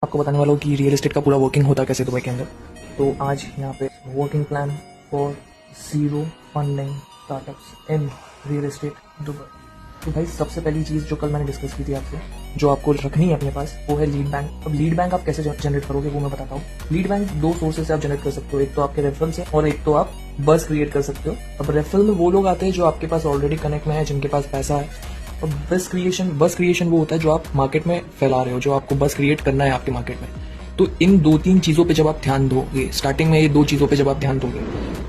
आपको बताने वाला हूँ कि रियल एस्टेट का पूरा वर्किंग होता है कैसे दुबई के अंदर। तो आज यहाँ पे working plan for zero funding startups in real estate Dubai. तो भाई सबसे पहली चीज़ जो कल मैंने डिस्कस की थी आपसे, जो आपको रखनी है अपने पास, वो है लीड बैंक। अब लीड बैंक आप कैसे जनरेट करोगे वो मैं बताता हूँ। लीड बैंक दो सोर्सेज से आप जनरेट कर सकते हो, एक तो आपके रेफरल से और एक तो आप बस क्रिएट कर सकते हो। अब रेफरल में वो लोग आते हैं जो आपके पास ऑलरेडी कनेक्ट में है, जिनके पास पैसा है। और बस क्रिएशन वो होता है जो आप मार्केट में फैला रहे हो, जो आपको बस क्रिएट करना है आपके मार्केट में। तो इन दो तीन चीज़ों पे जब आप ध्यान दोगे, स्टार्टिंग में ये दो चीज़ों पे जब आप ध्यान दोगे,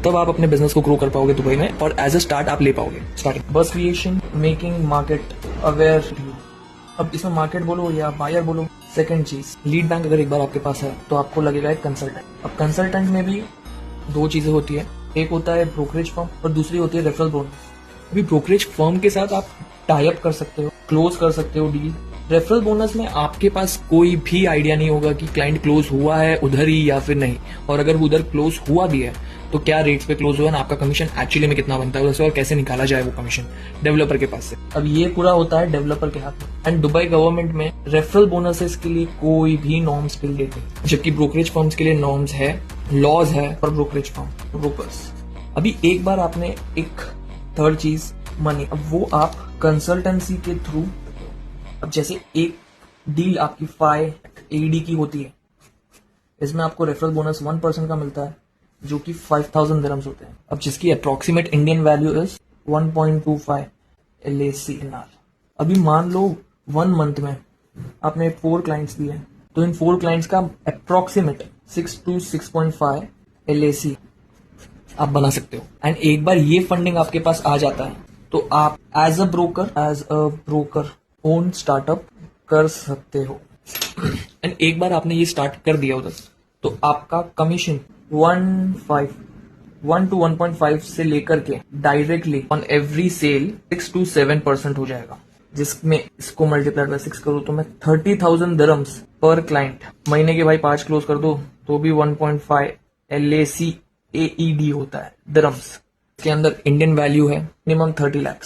तब आप अपने बिजनेस को ग्रो कर पाओगे दुबई में और एज अ स्टार्ट आप ले पाओगे। स्टार्टिंग बस क्रिएशन, मेकिंग मार्केट अवेयर। अब इसमें मार्केट बोलो या बायर बोलो, सेकंड चीज लीड बैंक अगर एक बार आपके पास है तो आपको लगेगा एक कंसल्टेंट। अब कंसल्टेंट में भी दो चीजें होती है, एक होता है ब्रोकरेज फर्म और दूसरी होती है रेफरल बोनस। अभी ब्रोकरेज फर्म के साथ आप टाई अप कर सकते हो, क्लोज कर सकते हो डील। रेफरल बोनस में आपके पास कोई भी आइडिया नहीं होगा कि क्लाइंट क्लोज हुआ है उधर ही या फिर नहीं, और अगर उधर क्लोज हुआ भी है तो क्या रेट्स पे क्लोज हुआ है, आपका कमीशन एक्चुअली में कितना बनता है उधर से और कैसे निकाला जाए वो कमीशन डेवलपर के पास से। अब ये पूरा होता है डेवलपर के हाथ में। एंड दुबई गवर्नमेंट में रेफरल बोनसेस के लिए कोई भी नॉर्म्स बिल देते हैं, जबकि ब्रोकरेज फर्म्स के लिए नॉर्म्स है, लॉज है फॉर ब्रोकरेज फर्म ब्रोकर्स। अभी एक बार आपने एक थर्ड चीज मनी, अब वो आप कंसल्टेंसी के थ्रू, अब जैसे एक डील आपकी 5 AED की होती है, इसमें आपको रेफरल बोनस 1% का मिलता है जो कि 5000 दिरहम्स होते हैं। अब जिसकी approximate Indian value is 1.25 LAC। अभी मान लो 1 मंथ में आपने 4 क्लाइंट्स दिए, तो इन 4 क्लाइंट्स का अप्रोक्सीमेट 6 to 6.5 LAC आप बना सकते हो। एंड एक बार ये फंडिंग आपके पास आ जाता है तो आप as a broker own startup कर सकते हो। एंड एक बार आपने ये स्टार्ट कर दिया उधर तो आपका कमीशन 1 to 1.5 से लेकर के directly on every sale 6 to 7% हो जाएगा, जिसमें इसको मल्टीप्लाई बाय 6 करो तो मैं 30,000 दिरहम्स पर क्लाइंट। महीने के भाई 5 क्लोज कर दो तो भी 1.5 LAC AED होता है दिरहम्स। के अंदर इंडियन वैल्यू है मिनिमम 30 लाख।